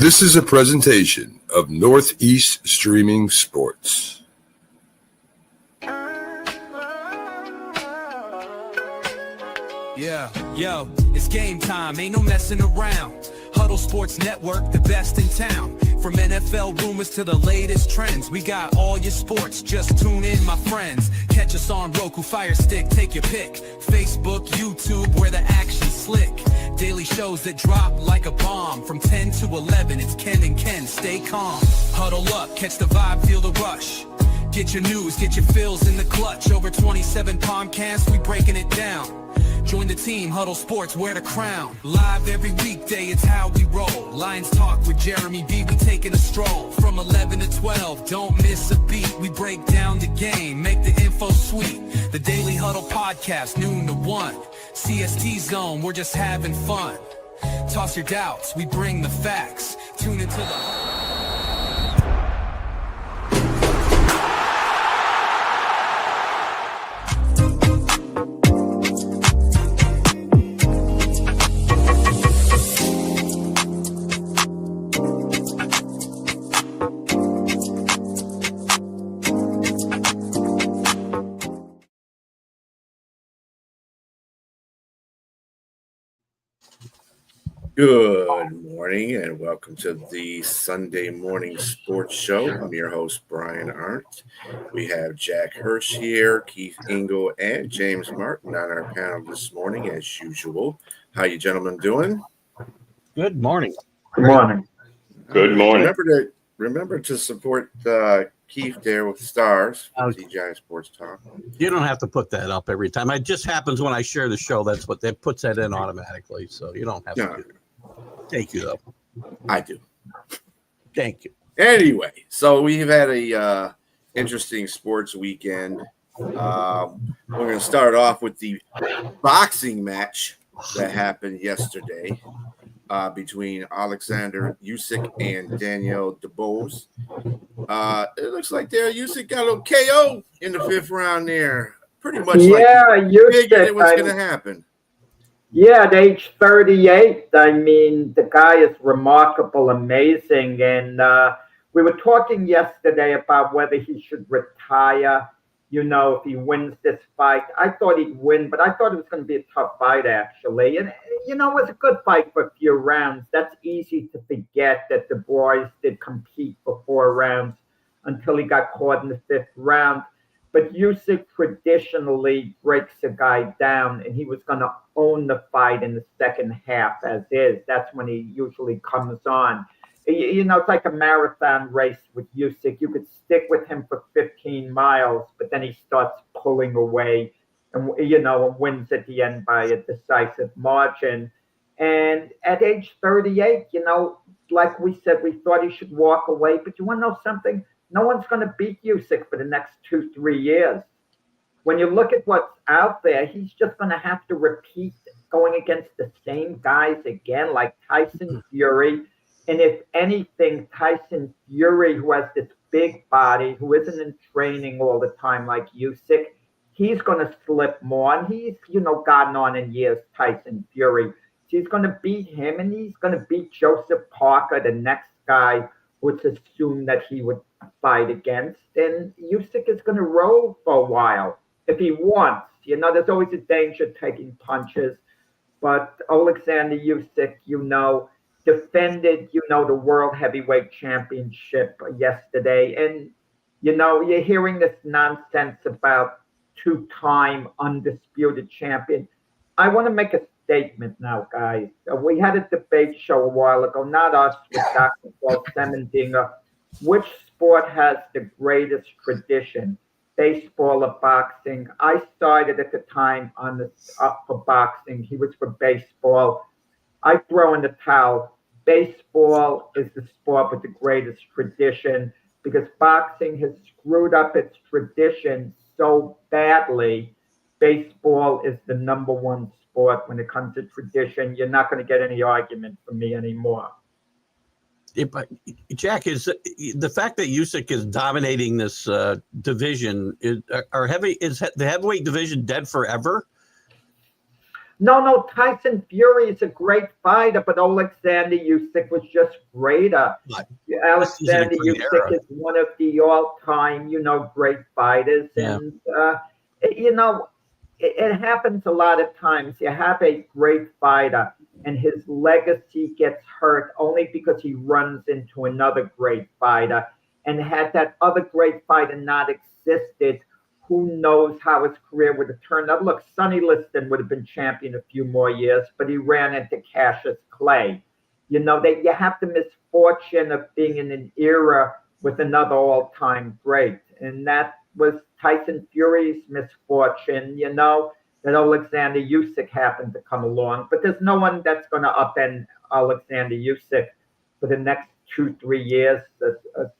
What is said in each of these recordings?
This is a presentation of Northeast Streaming Sports. Yeah, yo, it's game time, ain't no messing around. Huddle Sports Network, the best in town. From NFL rumors to the latest trends, we got all your sports, just tune in, my friends. Catch us on Roku, Fire Stick, take your pick. Facebook, YouTube, where the action's slick. Daily shows that drop like a bomb. From 10 to 11, it's Ken and Ken, stay calm. Huddle up, catch the vibe, feel the rush. Get your news, get your fills in the clutch. Over 27 podcasts, we breaking it down. Join the team, Huddle Sports, wear the crown. Live every weekday, it's how we roll. Lions Talk with Jeremy B, we taking a stroll. From 11 to 12, don't miss a beat. We break down the game, make the info sweet. The Daily Huddle Podcast, noon to 1. CST Zone, we're just having fun. Toss your doubts, we bring the facts. Tune into the... Good morning and welcome to the Sunday Morning Sports Show. I'm your host, Brian Arndt. We have Jack Hirsch here, Keith Engle, and James Martin on our panel this morning as usual. How you gentlemen doing? Good morning. Good morning. Good morning. Remember to support Keith there with stars for TGI Sports Talk. You don't have to put that up every time. It just happens when I share the show. That's what that puts that in automatically. So you don't have to do it. Thank you, though. I do. Thank you. Anyway, so we've had a interesting sports weekend. We're going to start off with the boxing match that happened yesterday between Alexander Usyk and Daniel Dubois. It looks like Usyk got a little KO in the fifth round there. Pretty much Usyk, it was going to happen. Yeah, at age 38, I mean, the guy is remarkable, amazing. And we were talking yesterday about whether he should retire, if he wins this fight. I thought he'd win, but I thought it was going to be a tough fight, actually. And, it was a good fight for a few rounds. That's easy to forget that the boys did compete for 4 rounds until he got caught in the 5th round. But Usyk traditionally breaks a guy down, and he was going to own the fight in the second half as is. That's when he usually comes on. It's like a marathon race with Usyk. You could stick with him for 15 miles, but then he starts pulling away and wins at the end by a decisive margin. And at age 38, like we said, we thought he should walk away. But you want to know something? No one's going to beat Usyk for the next 2-3 years. When you look at what's out there, he's just going to have to repeat going against the same guys again, like Tyson Fury. And if anything, Tyson Fury, who has this big body, who isn't in training all the time like Usyk, he's going to slip more. And he's, gotten on in years, Tyson Fury. So he's going to beat him, and he's going to beat Joseph Parker, the next guy who it's assumed that he would fight against. And Usyk is going to roll for a while if he wants. There's always a danger taking punches. But Alexander Usyk, defended, the World Heavyweight Championship yesterday. And, you're hearing this nonsense about 2-time undisputed champion. I want to make a statement now, guys. We had a debate show a while ago, not us, with Dr. Paul Semendinger. Which sport has the greatest tradition, baseball or boxing? I started at the time for boxing. He was for baseball. I throw in the towel. Baseball is the sport with the greatest tradition because boxing has screwed up its tradition so badly. Baseball is the number 1 sport when it comes to tradition. You're not going to get any argument from me anymore. Jack, is the fact that Usyk is dominating this division, is the heavyweight division dead forever? No, Tyson Fury is a great fighter, but Alexander Usyk was just greater. But Alexander great Usyk era. is one of the all-time, great fighters. Yeah. And, it happens a lot of times. You have a great fighter, and his legacy gets hurt only because he runs into another great fighter. And had that other great fighter not existed, who knows how his career would have turned out. Look, Sonny Liston would have been champion a few more years, but he ran into Cassius Clay. You have the misfortune of being in an era with another all-time great. And that was Tyson Fury's misfortune, that Alexander Usyk happened to come along. But there's no one that's going to upend Alexander Usyk for the next 2-3 years.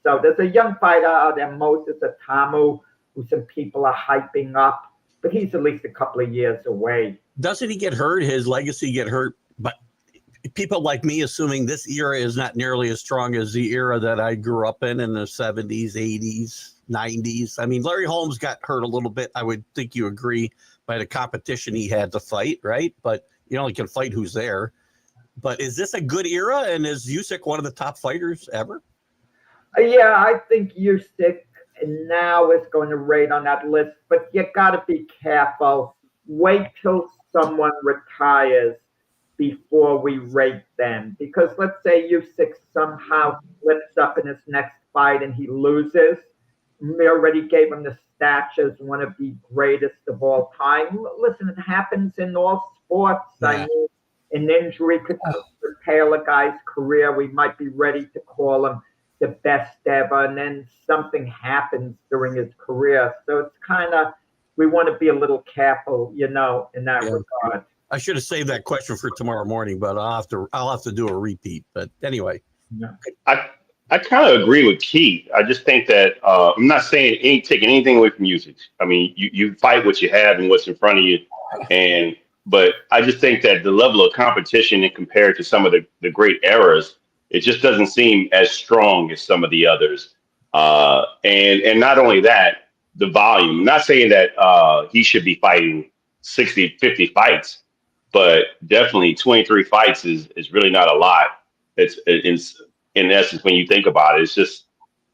So there's a young fighter out there, Moses Atamu, who some people are hyping up, but he's at least a couple of years away. Doesn't he get hurt? His legacy get hurt? But people like me assuming this era is not nearly as strong as the era that I grew up in the 70s, 80s, 90s. I mean, Larry Holmes got hurt a little bit. I would think you agree by the competition he had to fight, right? But you only can fight who's there. But is this a good era? And is Usyk one of the top fighters ever? Yeah, I think Usyk now is going to rate on that list, but you got to be careful. Wait till someone retires before we rate them. Because let's say Usyk somehow slips up in his next fight and he loses. We already gave him the stature as one of the greatest of all time. Listen, it happens in all sports. Yeah. I mean, an injury could curtail a guy's career. We might be ready to call him the best ever, and then something happens during his career. So it's kind of, we want to be a little careful, in that regard. I should have saved that question for tomorrow morning, but I'll have to do a repeat. But anyway. Yeah. I kind of agree with Keith. I just think that I'm not saying ain't taking anything away from Usyk. I mean, you fight what you have and what's in front of you. But I just think that the level of competition and compared to some of the great eras, it just doesn't seem as strong as some of the others. And not only that, the volume. I'm not saying that he should be fighting 60, 50 fights, but definitely 23 fights is really not a lot. It's in essence, when you think about it,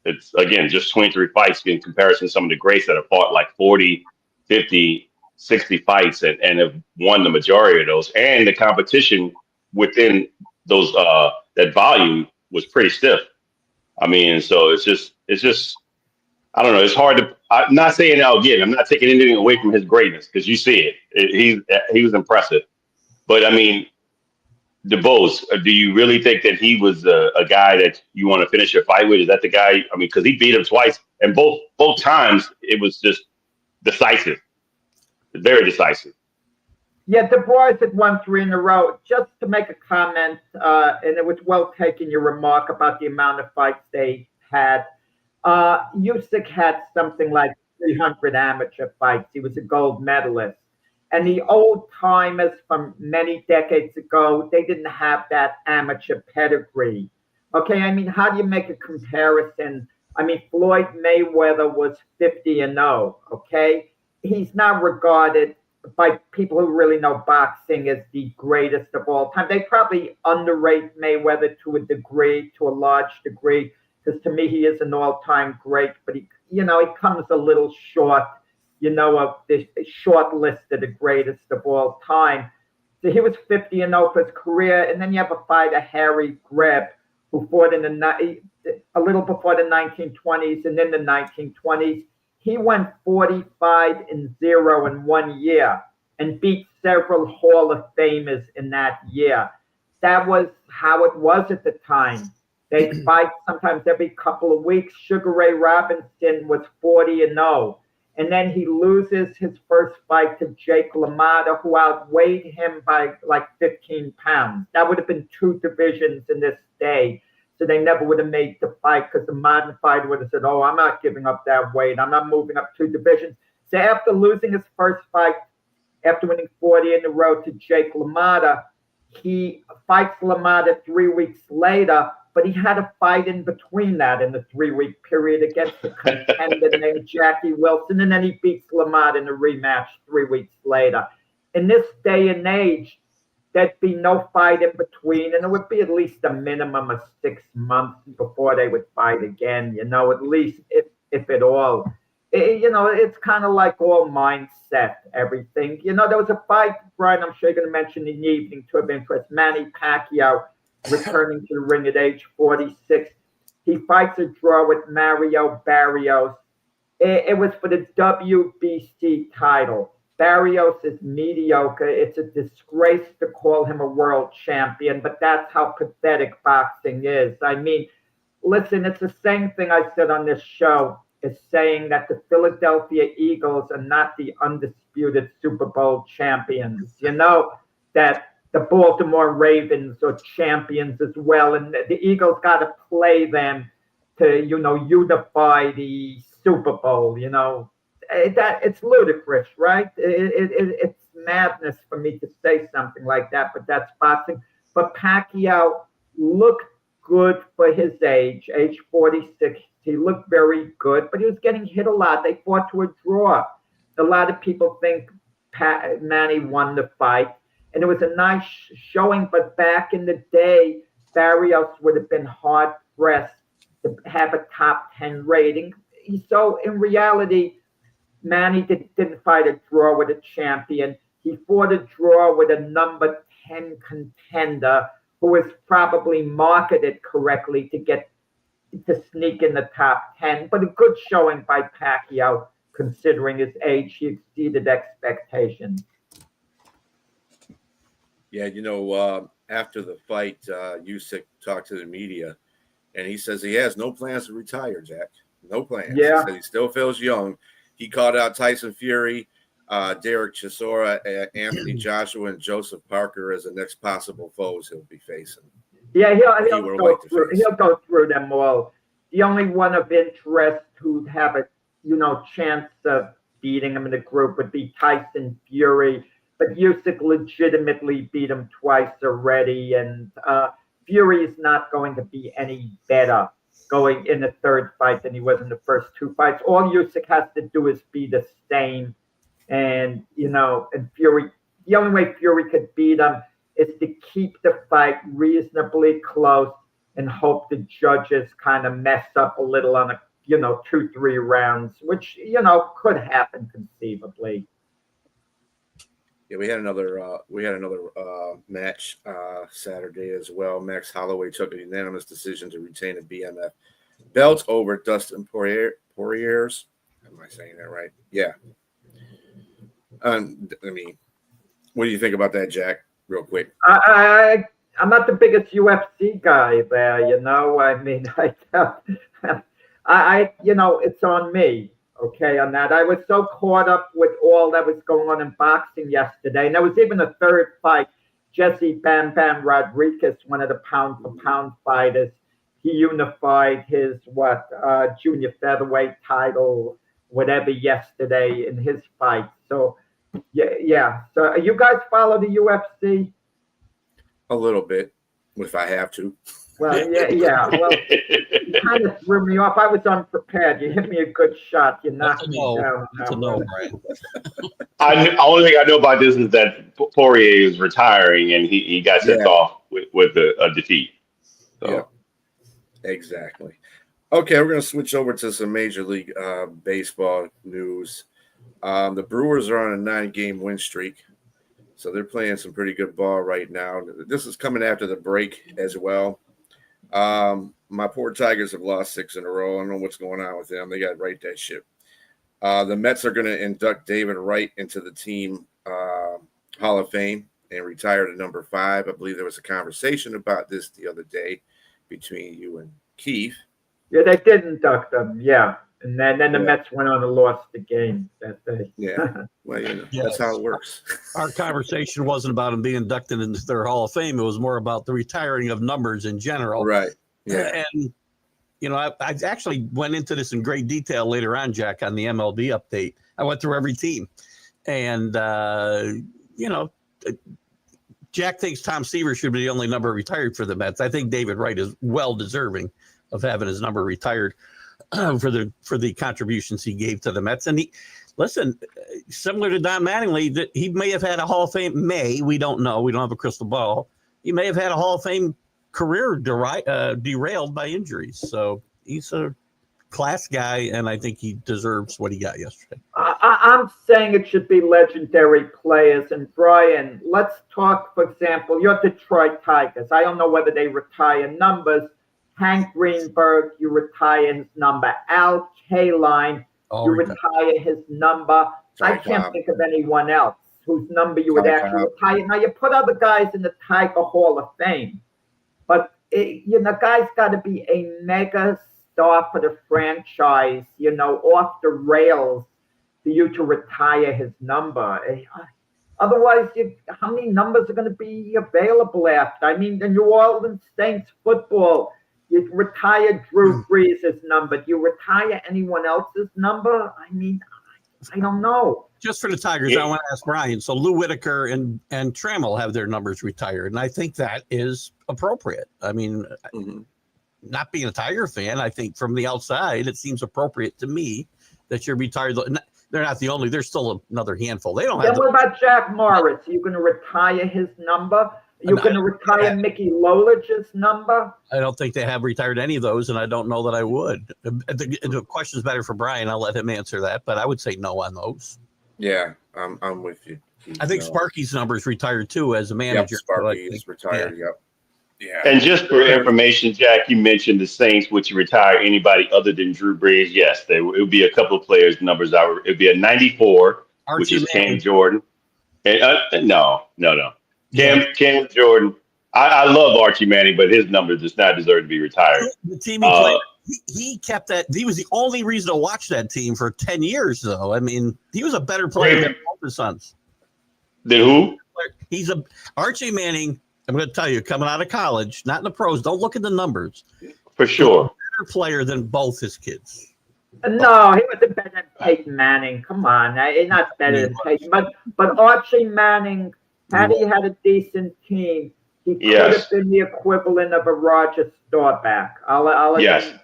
it's again, just 23 fights in comparison to some of the greats that have fought like 40, 50, 60 fights and have won the majority of those. And the competition within those, that volume was pretty stiff. I mean, so it's just, I don't know. It's hard to, I'm not saying, again, I'm not taking anything away from his greatness because you see it. He was impressive. But I mean, DeBose, do you really think that he was a guy that you want to finish your fight with? Is that the guy? I mean, because he beat him twice, and both times it was just decisive, very decisive. Yeah, Du Bois had won 3 in a row. Just to make a comment, and it was well taken, your remark about the amount of fights they had. Usyk had something like 300 amateur fights. He was a gold medalist. And the old timers from many decades ago, they didn't have that amateur pedigree. Okay, I mean, how do you make a comparison? I mean, Floyd Mayweather was 50-0, okay? He's not regarded by people who really know boxing as the greatest of all time. They probably underrate Mayweather to a large degree, because to me, he is an all-time great, but he comes a little short, of the short list of the greatest of all time. So he was 50-0 for his career. And then you have a fighter, Harry Greb, who fought in a little before the 1920s and in the 1920s. He went 45-0 in 1 year and beat several Hall of Famers in that year. That was how it was at the time. They'd fight sometimes every couple of weeks. Sugar Ray Robinson was 40-0. And then he loses his first fight to Jake LaMotta, who outweighed him by like 15 pounds. That would have been 2 divisions in this day. So they never would have made the fight because the modern fighter would have said, I'm not giving up that weight. I'm not moving up 2 divisions. So after losing his first fight, after winning 40 in a row to Jake LaMotta, he fights LaMotta 3 weeks later, but he had a fight in between that in the 3-week period against a contender named Jackie Wilson, and then he beats LaMotta in a rematch 3 weeks later. in this day and age, there'd be no fight in between, and it would be at least a minimum of 6 months before they would fight again, at least if at all. It's kind of like all mindset, everything. There was a fight, Brian, I'm sure you're going to mention in the evening to have interest. Manny Pacquiao returning to the ring at age 46. He fights a draw with Mario Barrios. It was for the WBC title. Barrios is mediocre. It's a disgrace to call him a world champion, but that's how pathetic boxing is. I mean, listen, it's the same thing I said on this show, is saying that the Philadelphia Eagles are not the undisputed Super Bowl champions. That the Baltimore Ravens are champions as well, and the Eagles got to play them to, unify the Super Bowl, that it's ludicrous, right? It's madness for me to say something like that, but that's boxing. But Pacquiao looked good for his age 46. He looked very good, but he was getting hit a lot. They fought to a draw. A lot of people think Manny won the fight, and it was a nice showing. But back in the day, Barrios would have been hard pressed to have a top 10 rating. So in reality, Manny didn't fight a draw with a champion. He fought a draw with a number 10 contender who was probably marketed correctly to sneak in the top 10. But a good showing by Pacquiao, considering his age. He exceeded expectations. Yeah, after the fight, Usyk talked to the media, and he says he has no plans to retire, Jack. No plans. Yeah. He said he still feels young. He called out Tyson Fury, Derek Chisora, Anthony Joshua, and Joseph Parker as the next possible foes he'll be facing. Yeah, he'll go through them all. The only one of interest who'd have a chance of beating him in the group would be Tyson Fury, but Usyk legitimately beat him twice already, and Fury is not going to be any better going in the third fight than he was in the first two fights. All Usyk has to do is be the same. And, and Fury, the only way Fury could beat him is to keep the fight reasonably close and hope the judges kind of mess up a little on 2-3 rounds, which, could happen conceivably. Yeah, we had another match Saturday as well. Max Holloway took a unanimous decision to retain a BMF belt over Dustin Poirier's. Am I saying that right? Yeah. What do you think about that, Jack? Real quick. I'm not the biggest UFC guy there. It's on me. Okay, on that. I was so caught up with all that was going on in boxing yesterday. And there was even a third fight. Jesse Bam Bam Rodriguez, one of the pound-for-pound fighters, he unified his, junior featherweight title, whatever, yesterday in his fight. So, yeah. So you guys follow the UFC? A little bit, if I have to. Well, yeah. Well, you kind of threw me off. I was unprepared. You hit me a good shot. You knocked me down. That's a no, Brian. The only thing I know about this is that Poirier is retiring, and he got sent off with a defeat. So. Yeah, exactly. Okay, we're going to switch over to some Major League Baseball news. The Brewers are on a 9-game win streak, so they're playing some pretty good ball right now. This is coming after the break as well. My poor Tigers have lost 6 in a row. I don't know what's going on with them. They got to right that ship. The Mets are going to induct David Wright into the team Hall of Fame and retire to number 5. I believe there was a conversation about this the other day between you and Keith. Yeah, they did induct them. Yeah. And then the Mets went on and lost the game that day. Yeah. Well, that's how it works. Our conversation wasn't about him being inducted into their Hall of Fame. It was more about the retiring of numbers in general. Right. Yeah. And, I actually went into this in great detail later on, Jack, on the MLB update. I went through every team. And, Jack thinks Tom Seaver should be the only number retired for the Mets. I think David Wright is well deserving of having his number retired for the contributions he gave to the Mets. And listen, similar to Don Mattingly, that he may have had a Hall of Fame. We don't know. We don't have a crystal ball. He may have had a Hall of Fame career derailed by injuries. So he's a class guy, and I think he deserves what he got yesterday. I'm saying it should be legendary players. And Brian, let's talk, for example, your Detroit Tigers. I don't know whether they retire numbers. Hank Greenberg, you retire his number. Al Kaline, you retire his number. I can't think of anyone else whose number you would actually retire. Now, you put other guys in the Tiger Hall of Fame, but, guys got to be a mega star for the franchise, off the rails for you to retire his number. Otherwise, how many numbers are going to be available after? I mean, the New Orleans Saints football, you retire Drew Brees' number. Do you retire anyone else's number? I mean, I don't know. Just for the Tigers, I want to ask Brian. So Lou Whitaker and Trammell have their numbers retired, and I think that is appropriate. I mean, not being a Tiger fan, I think from the outside, it seems appropriate to me that you're retired. They're not the only. There's still another handful. They don't have. What about Jack Morris? Are you going to retire his number? You're going to retire Mickey Lolich's number? I don't think they have retired any of those, and I don't know that I would. The question's better for Brian. I'll let him answer that, but I would say no on those. Yeah, I'm with you. I think Sparky's number is retired too as a manager. Yep, Sparky is retired. Yeah. Yep. Yeah. And just for information, Jack, you mentioned the Saints. Would you retire anybody other than Drew Brees? Yes, it would be a couple of players' numbers. It would be a 94, which is Cam Jordan. And, no. Cam Jordan. I love Archie Manning, but his number does not deserve to be retired. The team he played, he kept that. He was the only reason to watch that team for 10 years, though. I mean, he was a better player than both his sons. Then who? Archie Manning. I'm going to tell you, coming out of college, not in the pros, don't look at the numbers. For sure. Better player than both his kids. No, he wasn't better than Peyton Manning. Come on. He's not better than Peyton. But Archie Manning, had he had a decent team, he could have been the equivalent of a Roger Staubach. I'll admit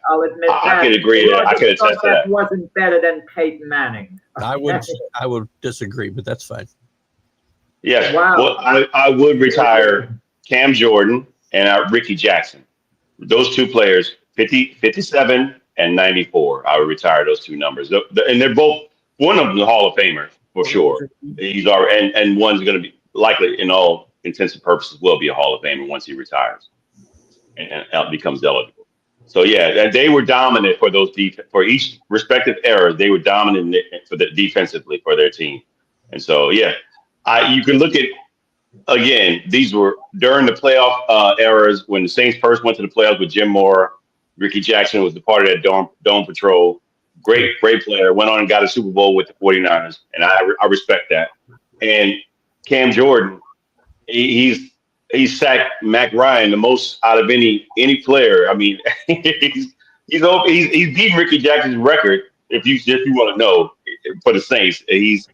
that. I could agree that. I could attest to that. Wasn't better than Peyton Manning. I would disagree, but that's fine. Yes. Wow. Well, I would retire Cam Jordan and Ricky Jackson. Those two players, 57 and 94. I would retire those two numbers. And they're both, one of them is a Hall of Famer for sure. He's already, and one's going to be likely, in all intents and purposes, will be a Hall of Famer once he retires and becomes eligible. So yeah, they were dominant for those for each respective era. They were dominant for the defensively for their team. And so yeah, you can look at. Again, these were during the playoff eras when the Saints first went to the playoffs with Jim Mora. Ricky Jackson was the part of that Dome Patrol. Great player. Went on and got a Super Bowl with the 49ers, and I respect that. And Cam Jordan, he sacked Mac Ryan the most out of any player. I mean, he's beaten Ricky Jackson's record. If you want to know, for the Saints, he's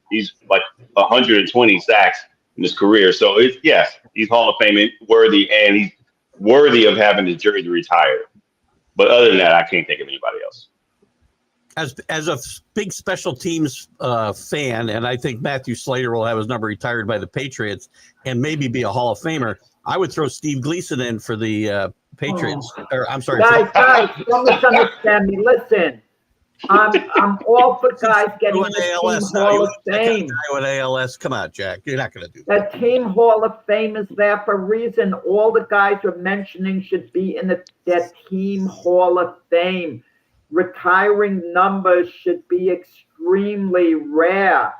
like 120 sacks in his career. So he's Hall of Fame worthy, and he's worthy of having his jersey retired. But other than that, I can't think of anybody else. As a big special teams fan, and I think Matthew Slater will have his number retired by the Patriots and maybe be a Hall of Famer, I would throw Steve Gleason in for the Patriots. Or I'm sorry. Guys, don't misunderstand me. Listen. I'm all for guys getting in the Team Hall of Fame. With ALS, come on, Jack. You're not going to do that. The Team Hall of Fame is there for a reason. All the guys you're mentioning should be in that Team Hall of Fame. Retiring numbers should be extremely rare.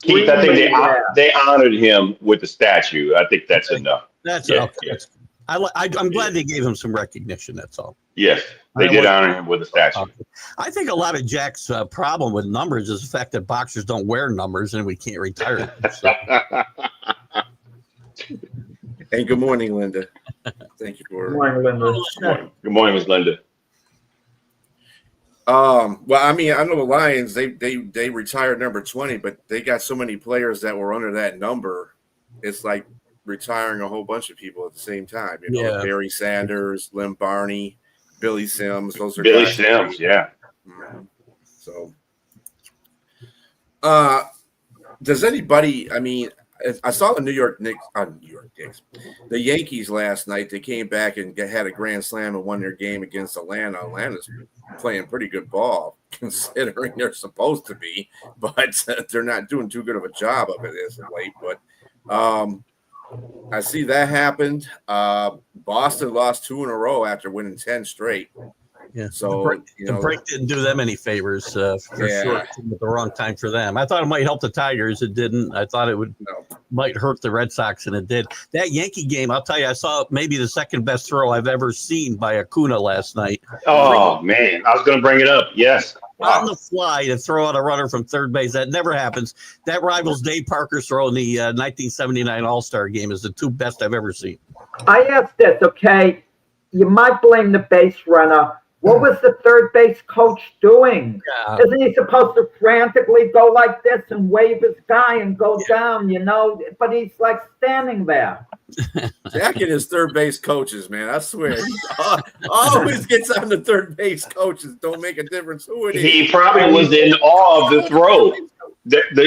Keith, I think they honored him with the statue. I think that's enough. That's okay. Yes. I'm glad they gave him some recognition. That's all. Yes, they did honor him with a statue. I think a lot of Jack's problem with numbers is the fact that boxers don't wear numbers and we can't retire them. So. And good morning, Linda. Thank you for. Good morning, Linda. Good morning, Ms. Linda. Well, I mean, I know the Lions. They retired number 20, but they got so many players that were under that number. It's like retiring a whole bunch of people at the same time. Barry Sanders, Lynn Barney, Billy Sims. Those are Billy Sims, yeah. So, Does anybody? I mean, I saw the New York Knicks, the Yankees last night. They came back and had a grand slam and won their game against Atlanta. Atlanta's playing pretty good ball considering they're supposed to be, but they're not doing too good of a job of it as of late. But I see that happened. Boston lost 2 in a row after winning 10 straight. Yeah. So the break didn't do them any favors for sure. At the wrong time for them. I thought it might help the Tigers. It didn't. I thought it might hurt the Red Sox, and it did. That Yankee game, I'll tell you, I saw maybe the second best throw I've ever seen by Acuna last night. Oh man, I was going to bring it up. Yes. On the fly to throw out a runner from third base. That never happens. That rivals Dave Parker's throw in the 1979 All-Star game is the 2 best I've ever seen. I asked this, okay? You might blame the base runner. What was the third base coach doing? Yeah. Isn't he supposed to frantically go like this and wave his guy and go down, But he's like standing there. Jack and his third base coaches, man. I swear. Always gets on the third base coaches. Don't make a difference who it is. He probably was in awe of the throw.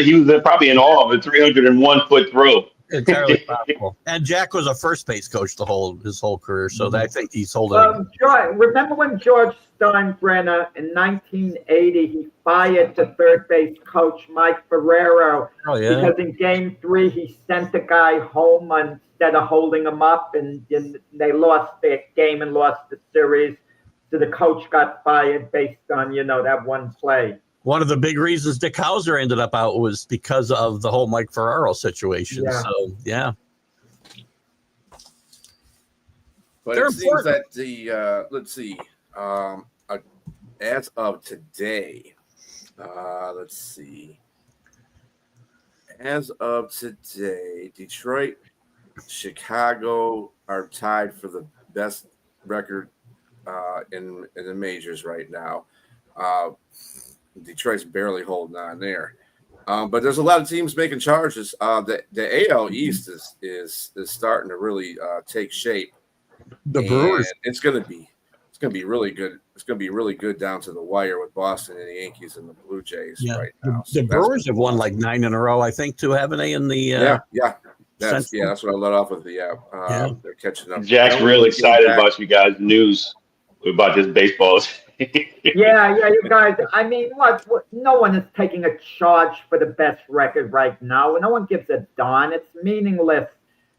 He was probably in awe of a 301-foot throw. Entirely possible. And Jack was a first base coach his whole career, so I think he's holding. Remember when George Steinbrenner in 1980 he fired the third base coach Mike Ferrero because in Game 3 he sent the guy home instead of holding him up, and they lost their game and lost the series. So the coach got fired based on that one play. One of the big reasons Dick Hauser ended up out was because of the whole Mike Ferraro situation. Yeah. So, yeah. But it seems that let's see, as of today, Detroit, Chicago are tied for the best record in the majors right now. Detroit's barely holding on there, but there's a lot of teams making charges. The AL East is starting to really take shape. The Brewers, it's gonna be really good. It's gonna be really good down to the wire with Boston and the Yankees and the Blue Jays right now. The Brewers have won like 9 in a row, I think, too, haven't they? In the that's what I let off with. They're catching up. Jack's real excited about you guys' news about this baseball. Yeah, you guys. I mean, what? No one is taking a charge for the best record right now. No one gives a darn. It's meaningless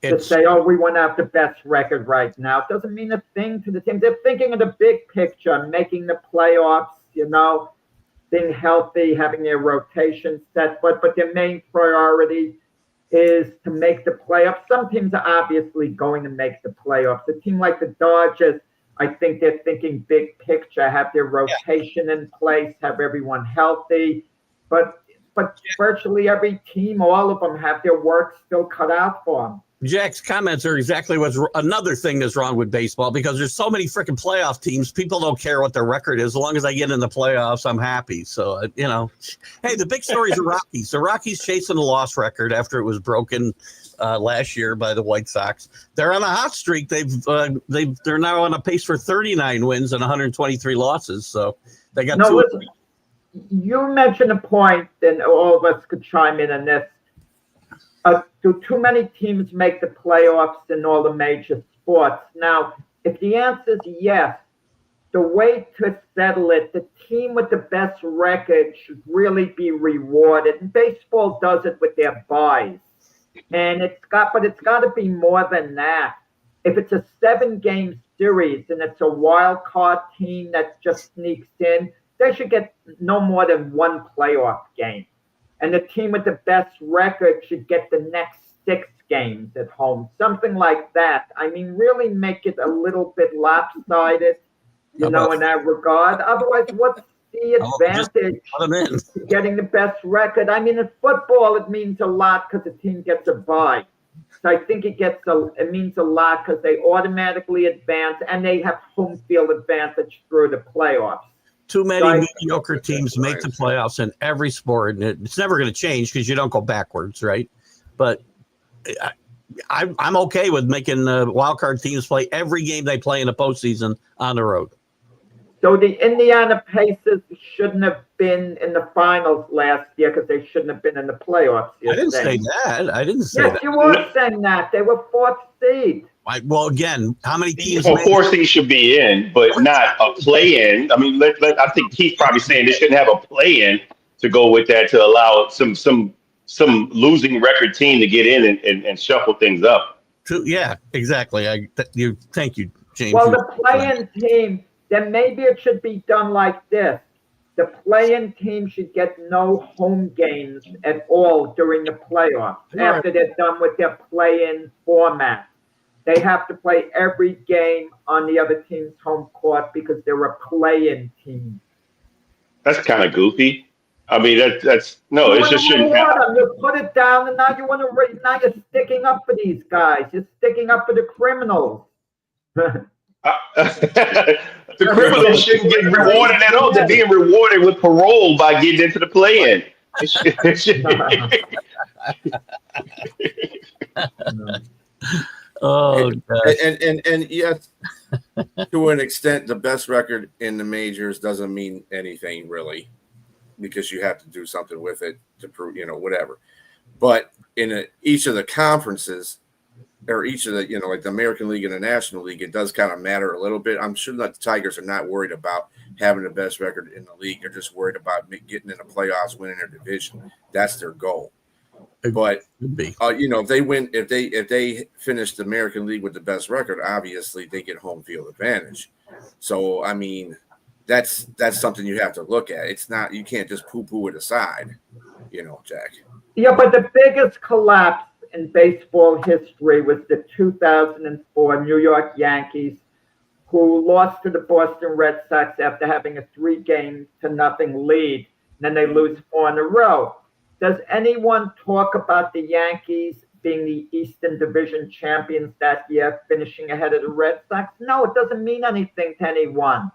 to say, "Oh, we want to have the best record right now." It doesn't mean a thing to the team. They're thinking of the big picture, making the playoffs. Being healthy, having their rotation set. But their main priority is to make the playoffs. Some teams are obviously going to make the playoffs. A team like the Dodgers, I think they're thinking big picture, have their rotation in place, have everyone healthy. But virtually every team, all of them, have their work still cut out for them. Jack's comments are exactly what's another thing that's wrong with baseball, because there's so many freaking playoff teams. People don't care what their record is. As long as I get in the playoffs, I'm happy. So, hey, the big story is the Rockies. The Rockies chasing a loss record after it was broken last year by the White Sox. They're on a hot streak. They're now on a pace for 39 wins and 123 losses. So they got two. Listen, you mentioned a point, and all of us could chime in on this. Do too many teams make the playoffs in all the major sports? Now, if the answer is yes, the way to settle it, the team with the best record should really be rewarded. And baseball does it with their buys. And it's got to be more than that. If it's a 7-game series and it's a wild card team that just sneaks in, they should get no more than 1 playoff game. And the team with the best record should get the next 6 games at home, something like that. I mean, really make it a little bit lopsided, in that regard. Otherwise, what's the advantage to getting the best record? I mean, in football, it means a lot because the team gets a bye. So I think it means a lot because they automatically advance and they have home field advantage through the playoffs. Too many mediocre teams make the playoffs in every sport, and it's never going to change because you don't go backwards, right? But I'm okay with making wild card teams play every game they play in the postseason on the road. So the Indiana Pacers shouldn't have been in the finals last year because they shouldn't have been in the playoffs. I didn't say that. I didn't say yes, that. you were saying that. They were fourth seed. Well, again, how many teams? Of course, he should be in, but not a play-in. I mean, I think Keith's probably saying they shouldn't have a play-in to go with that to allow some losing record team to get in and shuffle things up. Yeah, exactly. Thank you, James. Well, the play-in team, then maybe it should be done like this. The play-in team should get no home games at all during the playoffs after they're done with their play-in format. They have to play every game on the other team's home court because they're a play-in team. That's kind of goofy. I mean, that's no, it just shouldn't happen. You put it down, and now now you're sticking up for these guys. You're sticking up for the criminals. The criminals shouldn't get rewarded at all. They're being rewarded with parole by getting into the play-in. Oh, and yes, to an extent, the best record in the majors doesn't mean anything really, because you have to do something with it to prove, whatever. But in each of the conferences, or each of the, like the American League and the National League, it does kind of matter a little bit. I'm sure that the Tigers are not worried about having the best record in the league. They're just worried about getting in the playoffs, winning their division. That's their goal. But if they finish the American League with the best record, obviously they get home field advantage. So I mean, that's something you have to look at. It's not, you can't just poo-poo it aside, Jack. Yeah, but the biggest collapse in baseball history was the 2004 New York Yankees, who lost to the Boston Red Sox after having a 3-0 lead, and then they lose 4 in a row. Does anyone talk about the Yankees being the Eastern Division champions that year, finishing ahead of the Red Sox? No, it doesn't mean anything to anyone.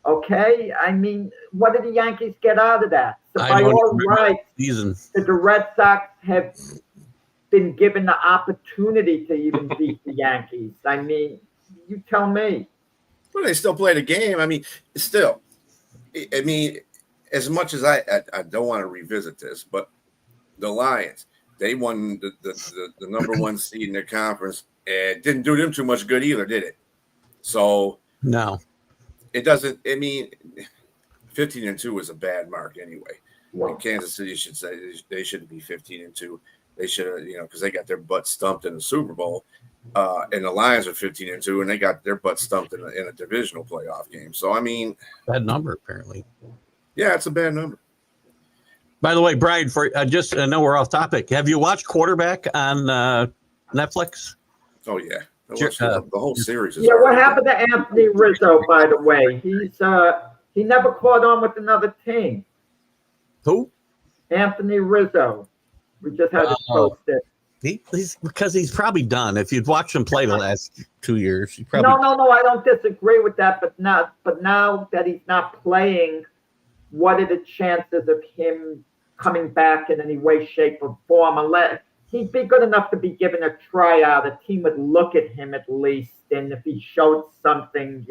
Okay? I mean, what did the Yankees get out of that? So by all rights, the Red Sox have been given the opportunity to even beat the Yankees. I mean, you tell me. Well, they still play the game. I mean, still. I mean, as much as I don't want to revisit this, but the Lions, they won the number 1 seed in their conference, and didn't do them too much good either, did it? So no, it doesn't. I mean, 15-2 is a bad mark anyway. And Kansas City should say they shouldn't be 15-2. They should have, because they got their butt stumped in the Super Bowl, and the Lions are 15-2, and they got their butt stumped in a divisional playoff game. So I mean, bad number apparently. Yeah, it's a bad number. By the way, Brian, I know we're off topic. Have you watched Quarterback on Netflix? Oh yeah, the whole series. Yeah, what happened to Anthony Rizzo? By the way, he never caught on with another team. Who? Anthony Rizzo. We just had to post it. He's probably done. If you'd watched him play the last 2 years, he probably. No, I don't disagree with that. But now that he's not playing, what are the chances of him coming back in any way, shape, or form? Unless he'd be good enough to be given a tryout, a team would look at him at least, and if he showed something,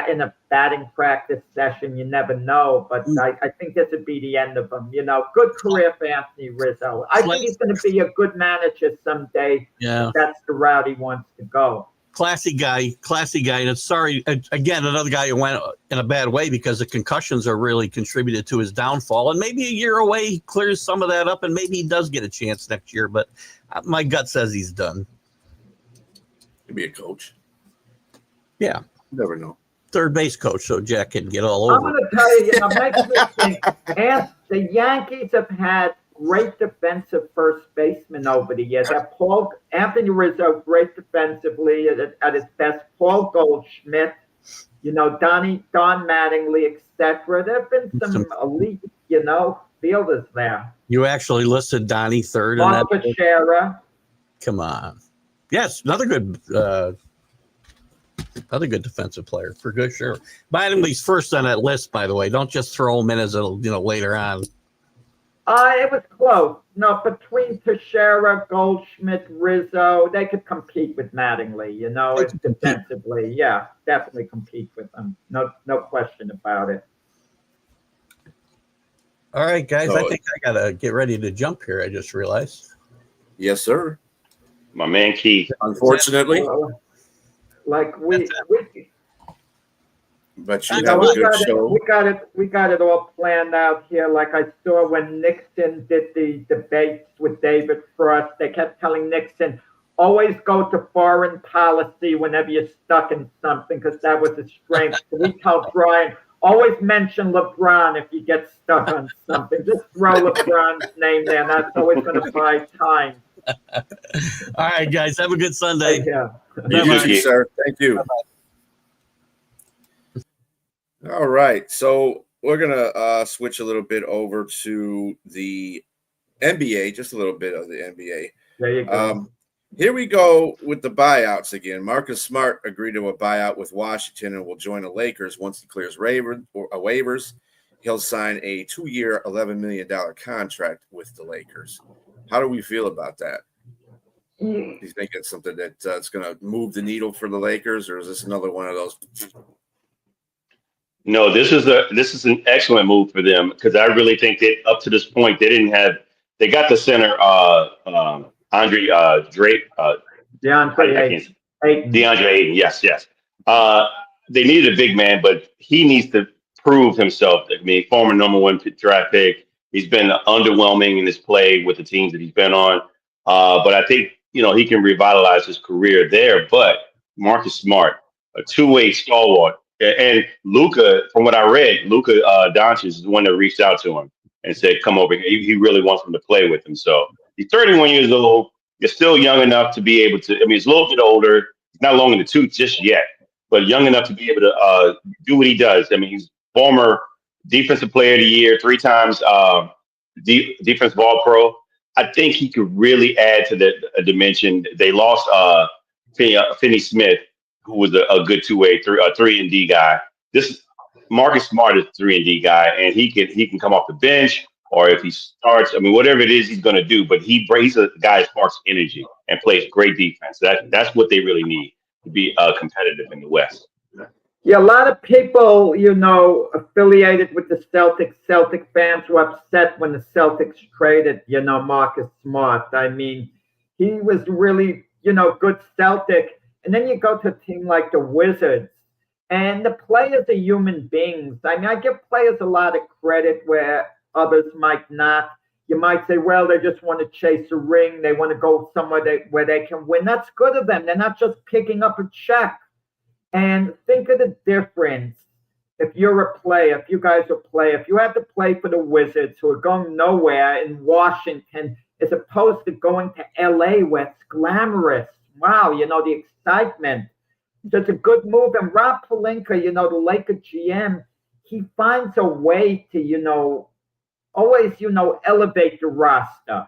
in a batting practice session, you never know. But I think this would be the end of him. Good career for Anthony Rizzo. I think he's going to be a good manager someday. Yeah, that's the route he wants to go. Classy guy. And sorry, again, another guy who went in a bad way because the concussions are really contributed to his downfall. And maybe a year away, he clears some of that up, and maybe he does get a chance next year. But my gut says he's done. He'd be a coach. Yeah. Never know. Third base coach, so Jack can get all over. I'm going to tell you, makes me think, the Yankees have had great defensive first basemen over the years. Anthony Rizzo, great defensively at his best. Paul Goldschmidt, Don Mattingly, etc. There have been some elite, fielders there. You actually listed Donnie third. Mark Teixeira. Come on. Yes, another good defensive player for good, sure. Mattingly's first on that list, by the way. Don't just throw him in as later on. It was close. No, between Teixeira, Goldschmidt, Rizzo, they could compete with Mattingly. You know, it's defensively, yeah, definitely compete with them. No question about it. All right, guys, So- I think I gotta get ready to jump here. I just realized. Yes, sir. My man Keith. Unfortunately, Like but you you have know, a good show. we got it all planned out here. Like I saw when Nixon did the debates with David Frost, they kept telling Nixon, always go to foreign policy whenever you're stuck in something, because that was his strength. So we tell Brian, always mention LeBron if you get stuck on something. Just throw LeBron's name there, and that's always going to buy time. All right, guys, have a good Sunday. Yeah. You Bye-bye. too, sir. Thank you. All right, so we're gonna switch a little bit over to the NBA, just a little bit of the NBA. There you go. Here we go with the buyouts again. Marcus Smart agreed to a buyout with Washington and will join the Lakers once he clears waivers. He'll sign a 2-year, $11 million contract with the Lakers. How do we feel about that? Do you think it's something that it's going to move the needle for the Lakers, or is this another one of those? No, this is an excellent move for them, because I really think that up to this point they got the center Andre Drake DeAndre Ayton. DeAndre Ayton, yes. They needed a big man, but he needs to prove himself. I mean, former number 1 draft pick. He's been underwhelming in his play with the teams that he's been on. But I think, he can revitalize his career there. But Marcus Smart, a two-way stalwart. And Luka, from what I read, Luka Doncic is the one that reached out to him and said, come over here. He really wants him to play with him. So he's 31 years old. He's still young enough to be able to, he's a little bit older. He's not long in the tooth just yet, but young enough to be able to do what he does. I mean, he's former defensive player of the year, 3 times defensive all-pro. I think he could really add to the dimension. They lost Finney Smith, who was a good two-way, 3-and-D guy. This Marcus Smart is a 3-and-D guy, and he can come off the bench, or if he starts, whatever it is he's going to do. But he's a guy that sparks energy and plays great defense. That's what they really need to be competitive in the West. Yeah, a lot of people, affiliated with the Celtic fans were upset when the Celtics traded, Marcus Smart. I mean, he was really, good Celtic. And then you go to a team like the Wizards, and the players are human beings. I mean, I give players a lot of credit where others might not. You might say, well, they just want to chase a ring. They want to go somewhere where they can win. That's good of them. They're not just picking up a check. And think of the difference. If you're a player, if you guys are players, if you had to play for the Wizards, who are going nowhere in Washington, as opposed to going to LA where it's glamorous. Wow, the excitement. So it's a good move. And Rob Pelinka, the Laker GM, he finds a way to, always, elevate the roster,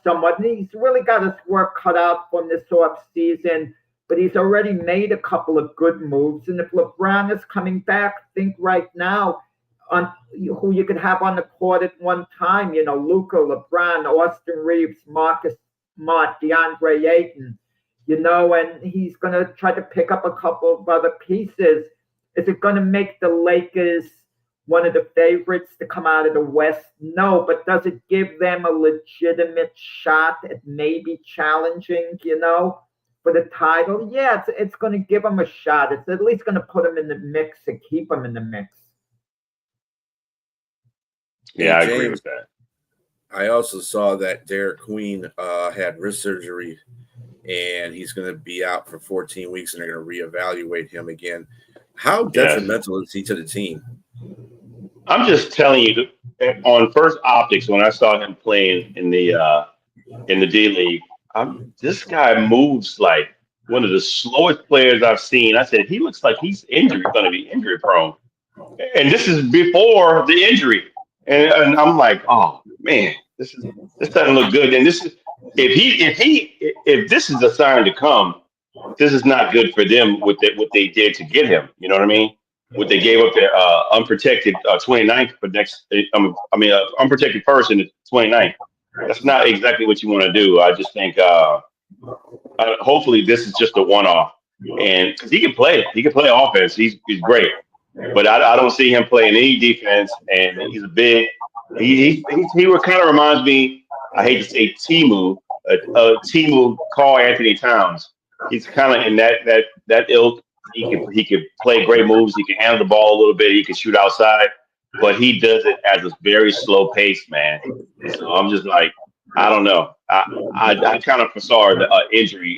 somewhat. And he's really got his work cut out from this off season, but he's already made a couple of good moves. And if LeBron is coming back, think right now on who you could have on the court at one time, Luka, LeBron, Austin Reeves, Marcus Smart, DeAndre Ayton, and he's going to try to pick up a couple of other pieces. Is it going to make the Lakers one of the favorites to come out of the West? No, but does it give them a legitimate shot at maybe challenging, for the title? Yeah, it's going to give them a shot. It's at least going to put them in the mix and keep them in the mix. Yeah, I agree with that. I also saw that Derek Queen had wrist surgery, and he's going to be out for 14 weeks, and they're going to reevaluate him again. How detrimental is he to the team? I'm just telling you, on first optics, when I saw him playing in the D League, this guy moves like one of the slowest players I've seen. I said, he looks like he's going to be injury prone. And this is before the injury. And I'm like, oh man, this doesn't look good. And this is if this is a sign to come, this is not good for them with what they did to get him. You know what I mean? what they gave up their unprotected 29th for next. Unprotected person is 29th. That's not exactly what you want to do. I just think hopefully this is just a one-off, and because he can play offense. He's great, but I don't see him playing any defense. And he's a big. He kind of reminds me. I hate to say Timu, Timu Carl Anthony Towns. He's kind of in that ilk. He could play great moves. He can handle the ball a little bit. He can shoot outside, but he does it at a very slow pace, man. So I'm just like, I don't know. I kind of foresaw the injury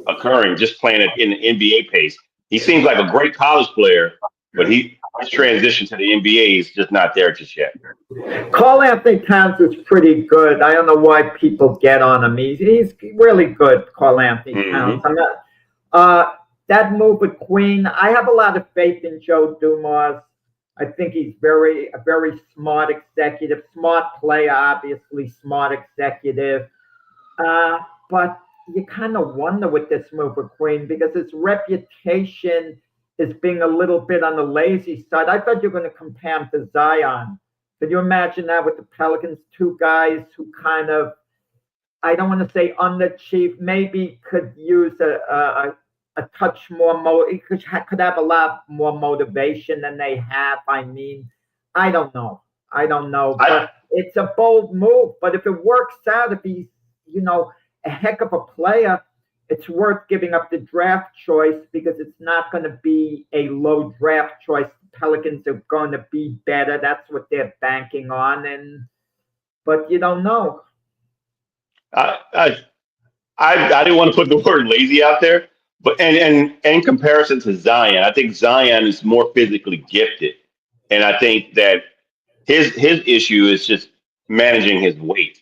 occurring just playing it in the NBA pace. He seems like a great college player, but his transition to the NBA is just not there just yet. Carl Anthony Towns is pretty good. I don't know why people get on him. He's really good, Carl Anthony Towns. I'm not. That move with Queen, I have a lot of faith in Joe Dumars. I think he's a very smart executive, smart player, obviously, smart executive. But you kind of wonder with this move with Queen because his reputation is being a little bit on the lazy side. I thought you were going to compare him to Zion. Could you imagine that with the Pelicans? Two guys who kind of, I don't want to say underachieved, maybe could use a touch more, could have a lot more motivation than they have. I mean, I don't know. But it's a bold move. But if it works out, if he's, a heck of a player, it's worth giving up the draft choice because it's not going to be a low draft choice. The Pelicans are going to be better. That's what they're banking on. But you don't know. I didn't want to put the word lazy out there. But and in comparison to Zion, I think Zion is more physically gifted, and I think that his issue is just managing his weight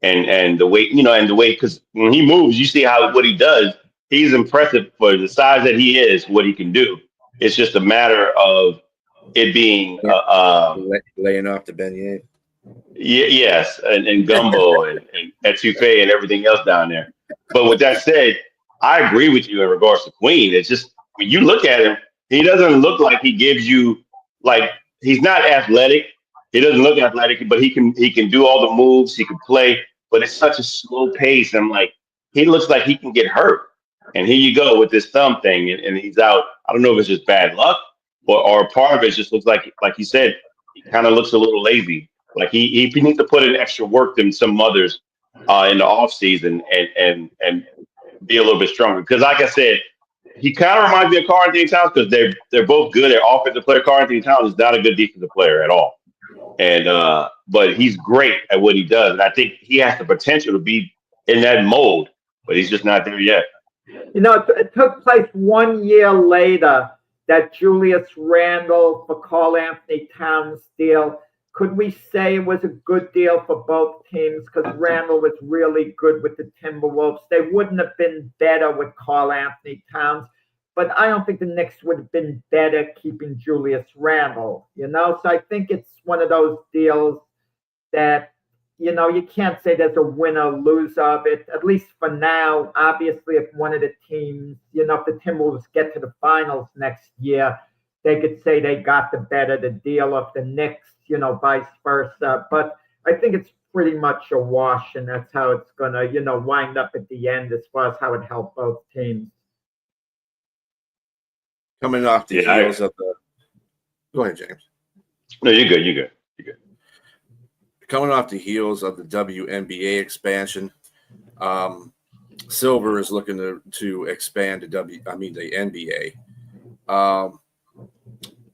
and the weight, and the weight because when he moves, you see what he does. He's impressive for the size that he is. What he can do. It's just a matter of it being laying off the beignet. Yes, and gumbo and etouffee and everything else down there. But with that said, I agree with you in regards to Queen. It's just when you look at him, he doesn't look like he gives you he's not athletic. He doesn't look athletic, but he can do all the moves. He can play, but it's such a slow pace. I'm like, he looks like he can get hurt. And here you go with this thumb thing, and he's out. I don't know if it's just bad luck or part of it just looks like you said, he kind of looks a little lazy. Like he needs to put in extra work than some others in the off season and be a little bit stronger. Because like I said, he kind of reminds me of Karl Anthony Towns because they're both good at offensive player. Karl Anthony Towns is not a good defensive player at all. And but he's great at what he does. And I think he has the potential to be in that mold, but he's just not there yet. It took place 1 year later that Julius Randle for Karl Anthony Towns deal. Could we say it was a good deal for both teams because Randle was really good with the Timberwolves? They wouldn't have been better with Karl Anthony Towns, but I don't think the Knicks would have been better keeping Julius Randle, So I think it's one of those deals that, you can't say there's a winner-loser of it, at least for now. Obviously, if one of the teams, if the Timberwolves get to the finals next year, they could say they got the better the deal of the Knicks, vice versa. But I think it's pretty much a wash, and that's how it's going to, wind up at the end as far as how it helped both teams. Coming off the heels of the... Go ahead, James. No, you're good. Coming off the heels of the WNBA expansion, Silver is looking to expand the NBA.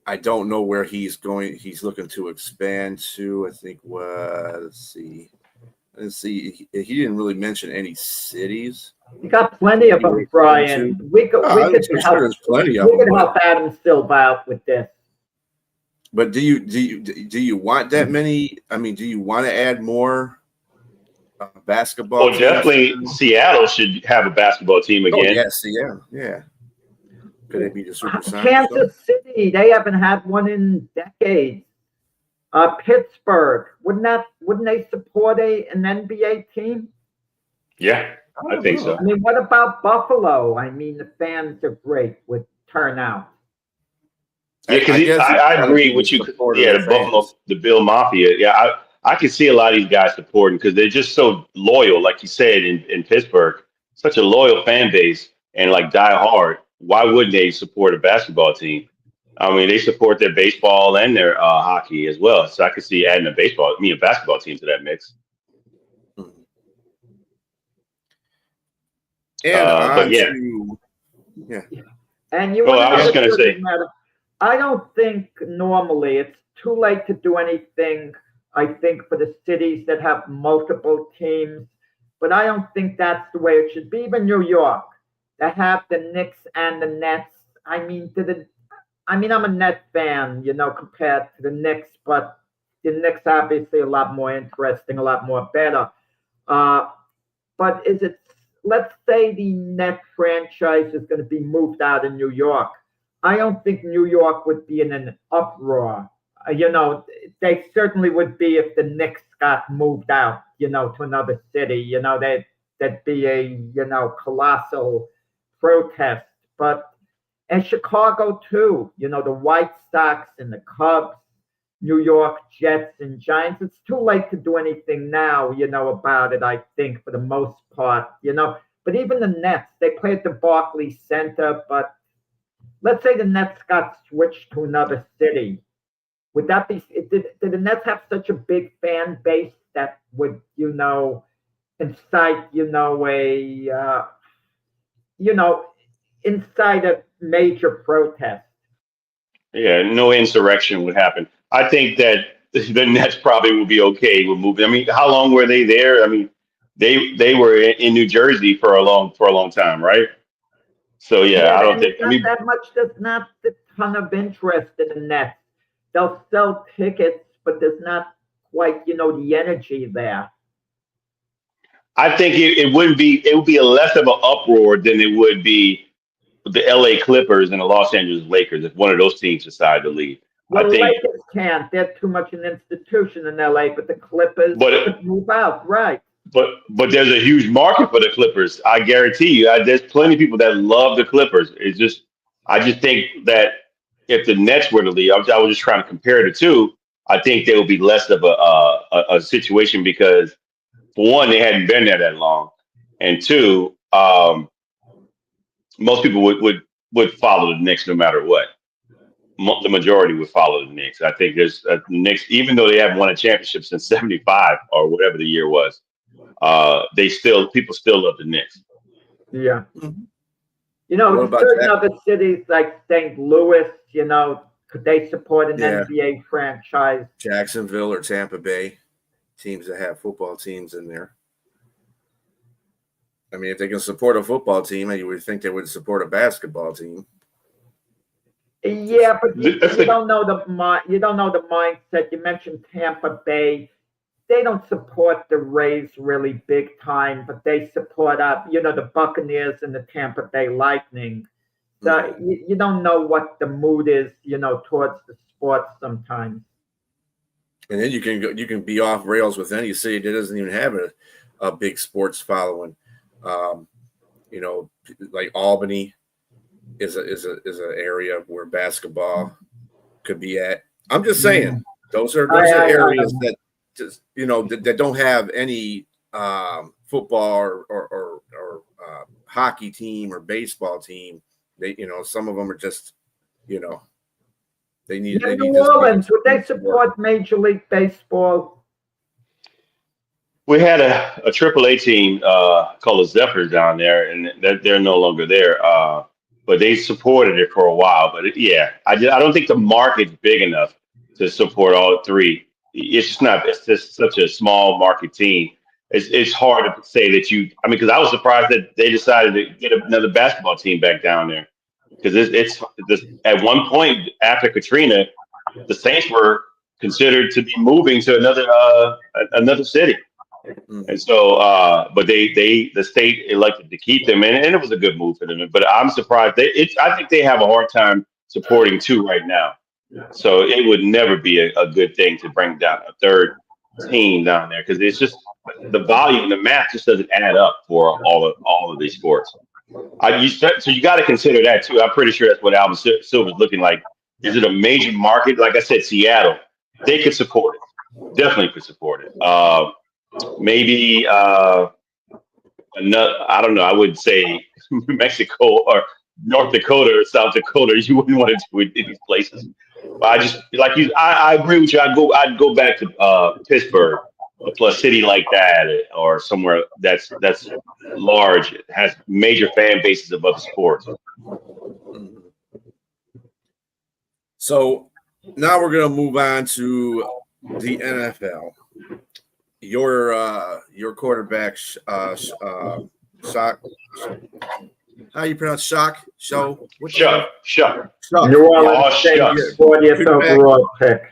I don't know where he's going. He's looking to expand to. I think let's see. He didn't really mention any cities. You got plenty of them, Brian. We could help Adam Silver out with this. But do you want that many? I mean, do you want to add more basketball? Well, definitely Seattle should have a basketball team again. Oh, yes, yeah. Could it be the Super Sonics? Kansas City, they haven't had one in decades. Pittsburgh, wouldn't they support an NBA team? Yeah, I think so. I mean, what about Buffalo? I mean, the fans are great with turnout. Yeah, because I agree with you. Yeah, the Buffalo, the Bill Mafia. Yeah, I can see a lot of these guys supporting because they're just so loyal, like you said in Pittsburgh, such a loyal fan base and like die hard. Why wouldn't they support a basketball team? I mean, they support their baseball and their hockey as well. So I could see adding a basketball team to that mix. And but yeah. And you well, I was just going to say, I don't think normally it's too late to do anything. I think for the cities that have multiple teams, but I don't think that's the way it should be. Even New York, that have the Knicks and the Nets. I mean, I'm a Net fan, compared to the Knicks, but the Knicks obviously a lot more interesting, a lot more better. But let's say the Net franchise is going to be moved out of New York. I don't think New York would be in an uproar. They certainly would be if the Knicks got moved out, to another city. There'd be a, colossal protest. And Chicago too, the White Sox and the Cubs, New York Jets and Giants. It's too late to do anything now, about it, I think, for the most part, But even the Nets, they play at the Barclays Center, but let's say the Nets got switched to another city. Would that be, did the Nets have such a big fan base that would, incite, incite a major protest? Yeah, no insurrection would happen. I think that the Nets probably would be okay with moving. I mean, how long were they there? I mean, they were in New Jersey for a long time, right? So yeah, I don't think that much. There's not a ton of interest in the Nets. They'll sell tickets, but there's not quite, the energy there. I think it would be a less of an uproar than it would be the LA Clippers and the Los Angeles Lakers if one of those teams decide to leave. Well, the Lakers can't. They're too much an institution in LA, but the Clippers could move out, right? But there's a huge market for the Clippers. I guarantee you. There's plenty of people that love the Clippers. I just think that if the Nets were to leave, I was just trying to compare the two. I think there would be less of a situation because, for one, they hadn't been there that long, and two, most people would follow the Knicks no matter what. The majority would follow the Knicks. I think there's the Knicks, even though they haven't won a championship since '75 or whatever the year was. People still love the Knicks. Yeah. Certain other cities like St. Louis, could they support an NBA franchise? Jacksonville or Tampa Bay, teams that have football teams in there. I mean, if they can support a football team, you would think they would support a basketball team. Yeah, but you don't know the mindset. You mentioned Tampa Bay. They don't support the Rays really big time, but they support the Buccaneers and the Tampa Bay Lightning. So you don't know what the mood is, towards the sports sometimes. And then you can be off rails with any city that doesn't even have a big sports following. Like Albany is an area where basketball could be at. I'm just saying those are areas that just that don't have any football or hockey team or baseball team. They some of them are just they need. New Orleans, would they support Major League Baseball? We had a AAA team called the Zephyrs down there, and they're no longer there. But they supported it for a while. But I don't think the market's big enough to support all three. It's just not. It's just such a small market team. It's hard to say that because I was surprised that they decided to get another basketball team back down there. Because it's at one point after Katrina, the Saints were considered to be moving to another city. And so, but the state elected to keep them, and it was a good move for them. But I'm surprised. I think they have a hard time supporting two right now. So it would never be a good thing to bring down a third team down there because it's just the volume, the math just doesn't add up for all of these sports. So you got to consider that too. I'm pretty sure that's what Alvin Silver's looking like Is it a major market? Like I said, Seattle, they could support it. Definitely could support it. Maybe another, I don't know. I would say Mexico or North Dakota or South Dakota. You wouldn't want to do it in these places. But I just like you. I agree with you. I'd go back to Pittsburgh, a city like that, or somewhere that's large, it has major fan bases of other sports. So now we're going to move on to the NFL. Your quarterback, Shock. How you pronounce Shock? Show? Shuck. New Orleans Oh, Saints, shucks. 40th overall pick.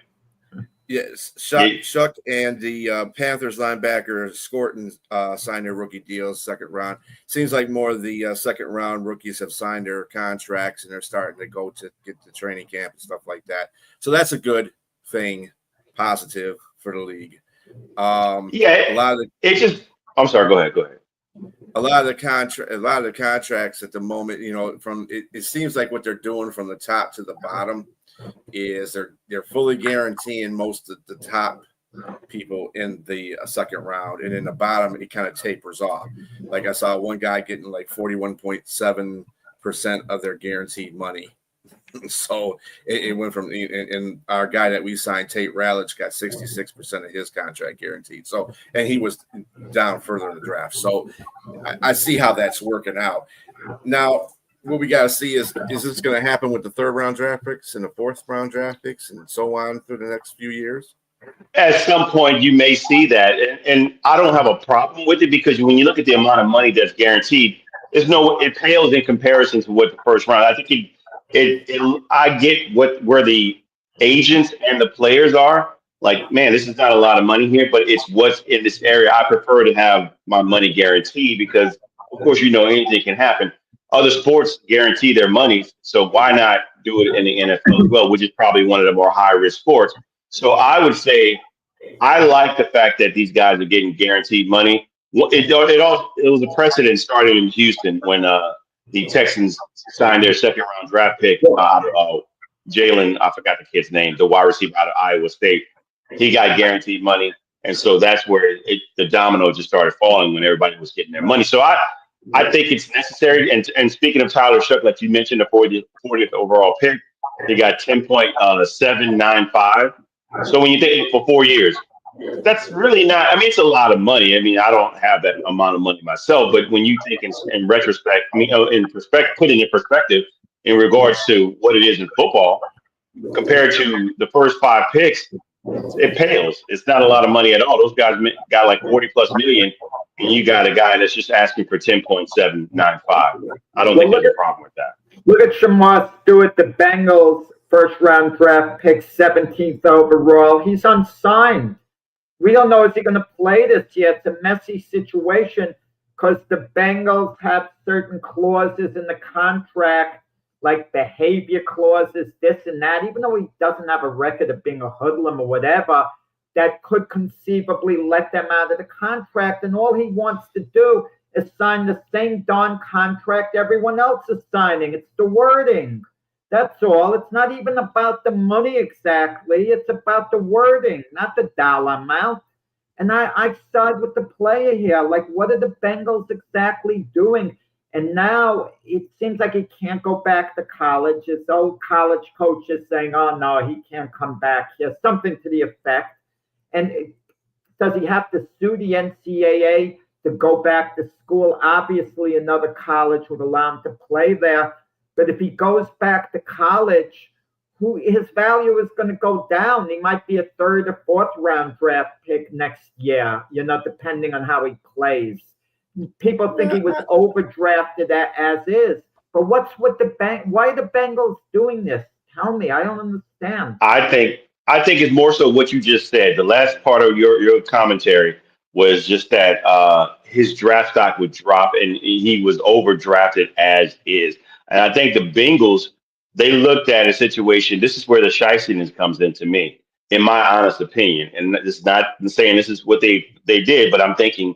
Yes, Shuck and the Panthers linebacker Scorton signed their rookie deals second round. Seems like more of the second round rookies have signed their contracts and they're starting to go to get to training camp and stuff like that. So that's a good thing, positive for the league. Yeah, a lot of the, it just. I'm sorry. Go ahead. a lot of the contracts at the moment, from it seems like what they're doing from the top to the bottom is they're fully guaranteeing most of the top people in the second round, and in the bottom it kind of tapers off. Like I saw one guy getting like 41.7% of their guaranteed money. So it went from, and our guy that we signed, Tate Rallich, got 66% of his contract guaranteed. So, and he was down further in the draft. So I see how that's working out. Now, what we got to see is this going to happen with the third round draft picks and the fourth round draft picks and so on through the next few years? At some point, you may see that, and I don't have a problem with it because when you look at the amount of money that's guaranteed, it pales in comparison to what the first round. I think I get where the agents and the players are. Like, man, this is not a lot of money here, but it's what's in this area. I prefer to have my money guaranteed because, of course, anything can happen. Other sports guarantee their money, so why not do it in the NFL as well, which is probably one of the more high-risk sports. So I would say I like the fact that these guys are getting guaranteed money. It was a precedent started in Houston when the Texans signed their second-round draft pick out of Jalen. I forgot the kid's name, the wide receiver out of Iowa State. He got guaranteed money, and so that's where the domino just started falling when everybody was getting their money. So I think it's necessary. And speaking of Tyler Shuck, like you mentioned, the 40th overall pick, he got 10.795. So when you think for 4 years, that's really not. I mean, it's a lot of money. I mean, I don't have that amount of money myself, but when you think in retrospect, put it in perspective in regards to what it is in football compared to the first 5 picks, it pales. It's not a lot of money at all. Those guys got like 40+ million, and you got a guy that's just asking for 10.795. I don't think there's a problem with that. Look at Shamar Stewart, the Bengals first-round draft pick, 17th overall. He's unsigned. We don't know if he's going to play this year. It's a messy situation because the Bengals have certain clauses in the contract, like behavior clauses, this and that, even though he doesn't have a record of being a hoodlum or whatever, that could conceivably let them out of the contract. And all he wants to do is sign the same darn contract everyone else is signing. It's the wording. That's all. It's not even about the money exactly. It's about the wording, not the dollar amount. And I side with the player here. Like, what are the Bengals exactly doing? And now it seems like he can't go back to college. His old college coach is saying, oh, no, he can't come back here. Something to the effect. And does he have to sue the NCAA to go back to school? Obviously, another college would allow him to play there. But if he goes back to college, his value is going to go down. He might be a 3rd or 4th round draft pick next year, depending on how he plays. People think he was overdrafted as is. But what's with the bank? Why are the Bengals doing this? Tell me. I don't understand. I think it's more so what you just said. The last part of your commentary was just that his draft stock would drop and he was overdrafted as is. And I think the Bengals, they looked at a situation. This is where the shystiness comes into me, in my honest opinion. And it's not saying this is what they did, but I'm thinking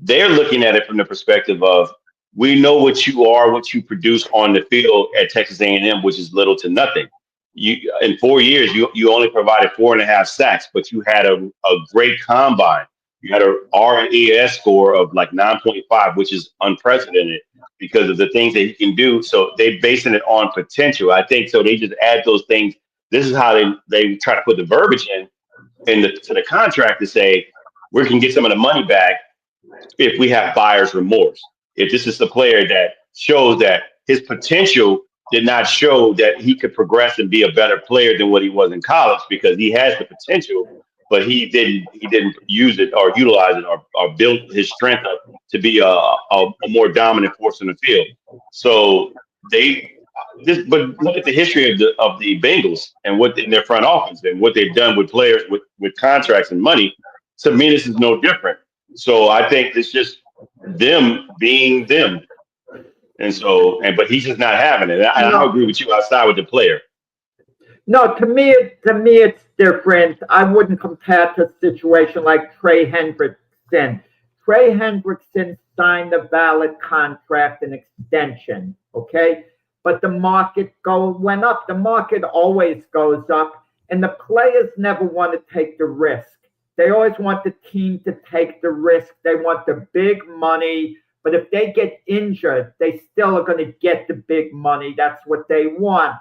they're looking at it from the perspective of, we know what you are, what you produce on the field at Texas A&M, which is little to nothing. you in 4 years you only provided 4.5 sacks, but you had a great combine. You had a RAS score of like 9.5, which is unprecedented because of the things that he can do. So they're basing it on potential. I think so. They just add those things. This is how they try to put the verbiage to the contract to say we can get some of the money back if we have buyer's remorse. If this is a player that shows that his potential did not show that he could progress and be a better player than what he was in college, because he has the potential, but he didn't use it or utilize it or build his strength up to be a more dominant force in the field. So but look at the history of the Bengals and what in their front office and what they've done with players with contracts and money. To me, this is no different. So I think it's just them being them. But he's just not having it. I don't agree with you outside with the player. No, to me it's different. I wouldn't compare to a situation like Trey Hendrickson. Trey Hendrickson signed a valid contract and extension, okay? But the market went up. The market always goes up, and the players never want to take the risk. They always want the team to take the risk. They want the big money. But if they get injured, they still are going to get the big money. That's what they want.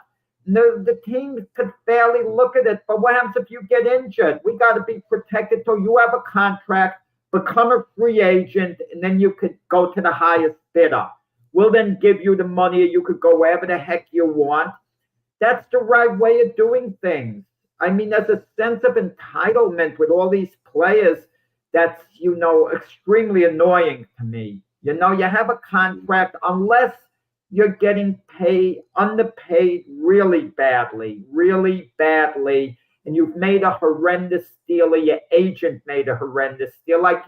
No, the team could fairly look at it. But what happens if you get injured? We got to be protected till you have a contract, become a free agent, and then you could go to the highest bidder. We'll then give you the money, or you could go wherever the heck you want. That's the right way of doing things. I mean, there's a sense of entitlement with all these players that's, extremely annoying to me. You have a contract, unless you're getting underpaid really badly, and you've made a horrendous deal, or your agent made a horrendous deal. Like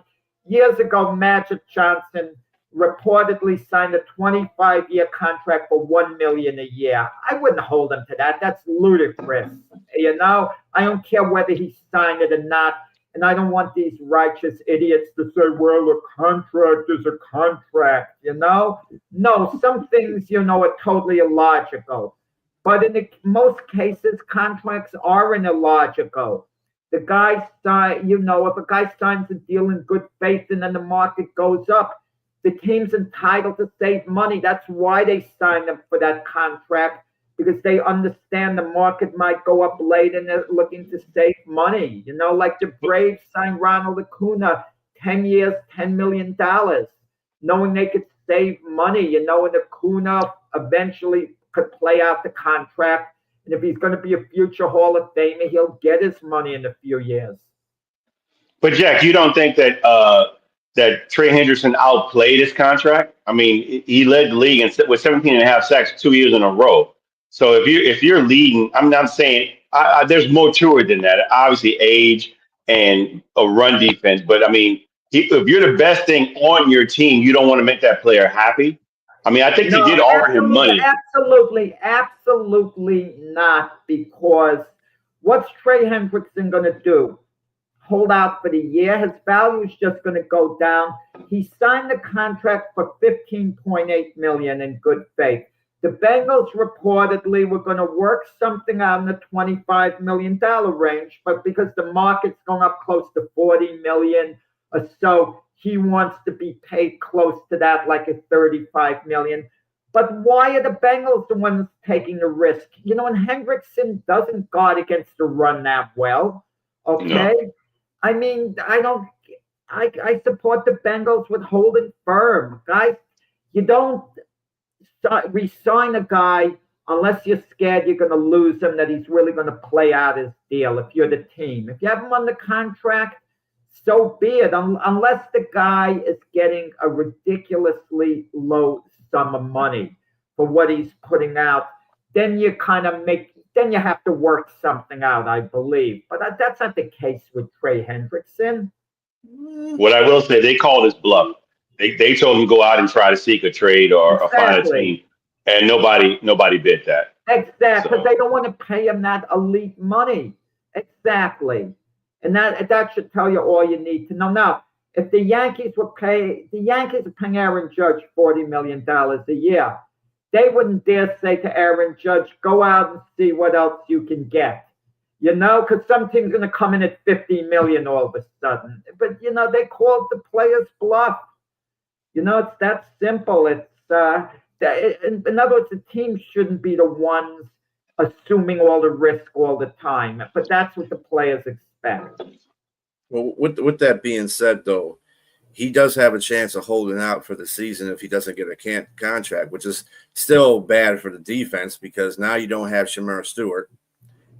years ago, Magic Johnson reportedly signed a 25-year contract for $1 million a year. I wouldn't hold him to that. That's ludicrous. I don't care whether he signed it or not. And I don't want these righteous idiots to say, well, a contract is a contract, No, some things, are totally illogical. But in most cases, contracts aren't illogical. The guy if a guy signs a deal in good faith and then the market goes up, the team's entitled to save money. That's why they signed them for that contract, because they understand the market might go up late and they're looking to save money. Like the Braves signed Ronald Acuna, 10 years, $10 million, knowing they could save money, and Acuna eventually could play out the contract. And if he's going to be a future Hall of Famer, he'll get his money in a few years. But Jack, you don't think that that Trey Hendrickson outplayed his contract? I mean, he led the league with 17.5 sacks 2 years in a row. So if you're leading, I'm not saying there's more to it than that. Obviously, age and a run defense. But I mean, if you're the best thing on your team, you don't want to make that player happy. I mean, I think they did offer him money. Absolutely not. Because what's Trey Hendrickson going to do? Hold out for the year? His value is just going to go down. He signed the contract for $15.8 million in good faith. The Bengals reportedly were going to work something out in the $25 million range, but because the market's going up close to $40 million or so, he wants to be paid close to that, like a $35 million. But why are the Bengals the ones taking the risk? And Hendrickson doesn't guard against the run that well. Okay? No. I mean, I support the Bengals with holding firm. Guys, you don't resign a guy unless you're scared you're going to lose him, that he's really going to play out his deal if you're the team. If you have him under contract, so be it, unless the guy is getting a ridiculously low sum of money for what he's putting out, then you you have to work something out, I believe. But that's not the case with Trey Hendrickson. What I will say, they called his bluff. They told him to go out and try to seek a trade or find a team, and nobody bid that. Exactly, because they don't want to pay him that elite money. Exactly, and that should tell you all you need to know. Now, if the Yankees are paying Aaron Judge $40 million a year, they wouldn't dare say to Aaron Judge, go out and see what else you can get. Because some team's going to come in at 50 million all of a sudden. But, they called the players bluff. It's that simple. It's in other words, the team shouldn't be the ones assuming all the risk all the time. But that's what the players expect. Well, with that being said, though, he does have a chance of holding out for the season if he doesn't get a contract, which is still bad for the defense because now you don't have Shamar Stewart,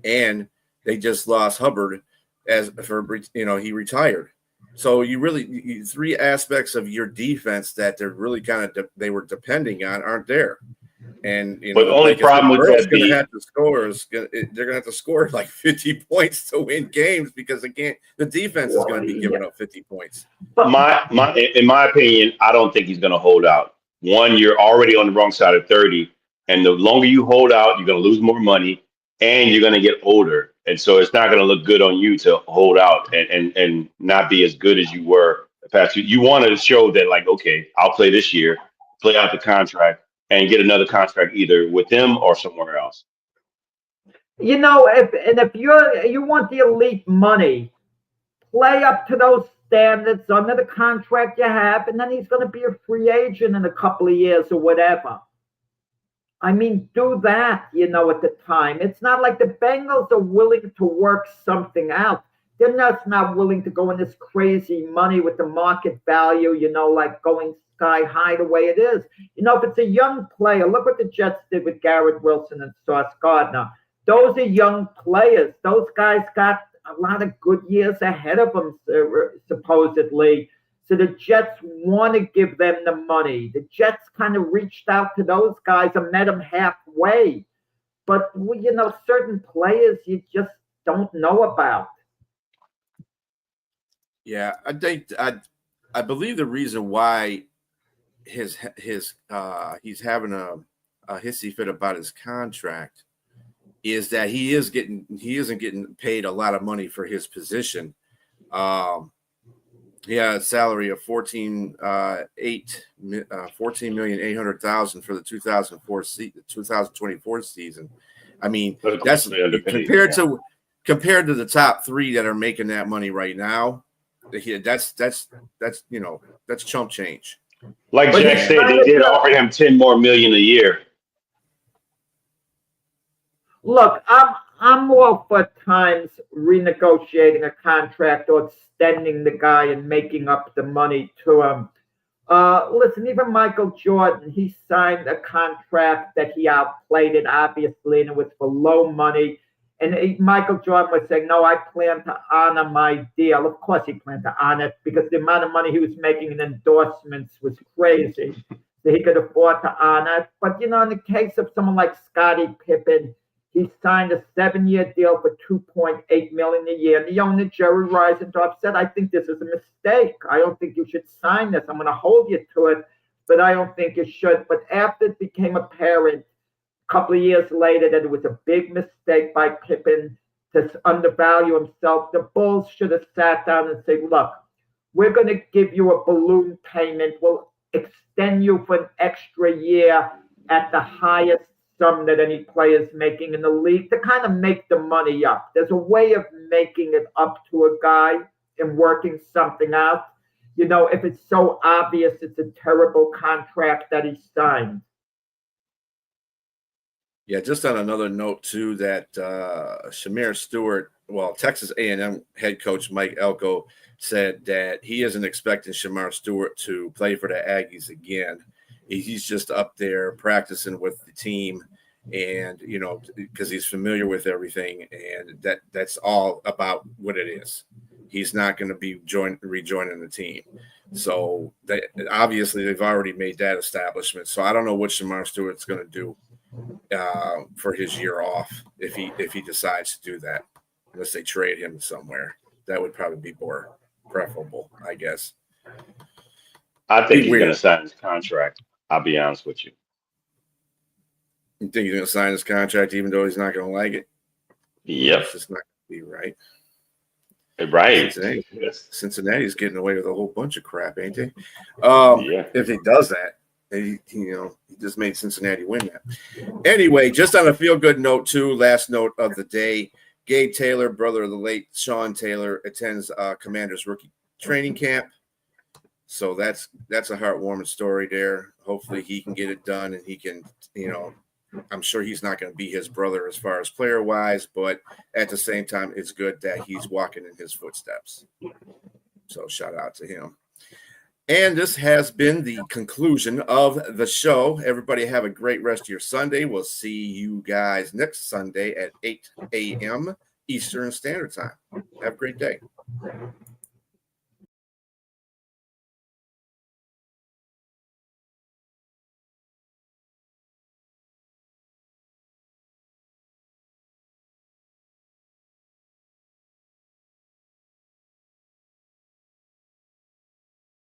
and they just lost Hubbard he retired. So you three aspects of your defense that they're really they were depending on aren't there. And but the only problem with that going to have to score they're going to have to score like 50 points to win games because the defense is going to be giving up 50 points. In my opinion, I don't think he's going to hold out. One, you're already on the wrong side of 30, and the longer you hold out, you're going to lose more money, and you're going to get older, and so it's not going to look good on you to hold out and not be as good as you were the past. You want to show that, like, okay, I'll play this year, play out the contract, and get another contract either with them or somewhere else. If you want the elite money, play up to those standards under the contract you have, and then he's going to be a free agent in a couple of years or whatever. I mean, do that, at the time. It's not like the Bengals are willing to work something out. They're just not willing to go in this crazy money with the market value, like going sky high the way it is. If it's a young player, look what the Jets did with Garrett Wilson and Sauce Gardner. Those are young players. Those guys got a lot of good years ahead of them, supposedly. So the Jets want to give them the money. The Jets kind of reached out to those guys and met them halfway. But, certain players you just don't know about. Yeah, I think I believe the reason why he's having a hissy fit about his contract is that he isn't getting paid a lot of money for his position. He had a salary of $14,800,000 for the 2024 season. I mean, that's compared to the top three that are making that money right now. That's chump change. Like Jack said, they did offer him $10 more million a year. Look, I'm all for times renegotiating a contract or extending the guy and making up the money to him. Listen, even Michael Jordan, he signed a contract that he outplayed it, obviously, and it was for low money. And Michael Jordan was saying, no, I plan to honor my deal. Of course he planned to honor it because the amount of money he was making in endorsements was crazy. So he could afford to honor it. But, in the case of someone like Scottie Pippen, he signed a 7-year deal for $2.8 million a year. And the owner, Jerry Reisendorf, said, I think this is a mistake. I don't think you should sign this. I'm going to hold you to it, but I don't think you should. But after it became apparent a couple of years later that it was a big mistake by Pippen to undervalue himself, the Bulls should have sat down and said, look, we're going to give you a balloon payment. We'll extend you for an extra year at the highest sum that any player is making in the league to kind of make the money up. There's a way of making it up to a guy and working something out. If it's so obvious it's a terrible contract that he signed. Yeah, just on another note, too, that Shamar Stewart, Texas A&M head coach Mike Elko said that he isn't expecting Shamar Stewart to play for the Aggies again. He's just up there practicing with the team and, because he's familiar with everything, and that's all about what it is. He's not going to be rejoining the team. So obviously they've already made that establishment. So I don't know what Shamar Stewart's going to do for his year off if he decides to do that, unless they trade him somewhere. That would probably be more preferable, I guess. I think he's going to sign his contract. I'll be honest with you. You think he's going to sign his contract even though he's not going to like it? Yep. It's just not going to be right. Right. Cincinnati's getting away with a whole bunch of crap, ain't they? Yeah. If he does that. And he just made Cincinnati win that. Anyway, just on a feel-good note, too, last note of the day, Gabe Taylor, brother of the late Sean Taylor, attends Commander's rookie training camp. So that's a heartwarming story there. Hopefully he can get it done, and he can, I'm sure he's not going to be his brother as far as player-wise, but at the same time, it's good that he's walking in his footsteps. So shout out to him. And this has been the conclusion of the show. Everybody have a great rest of your Sunday. We'll see you guys next Sunday at 8 a.m. Eastern Standard Time. Have a great day.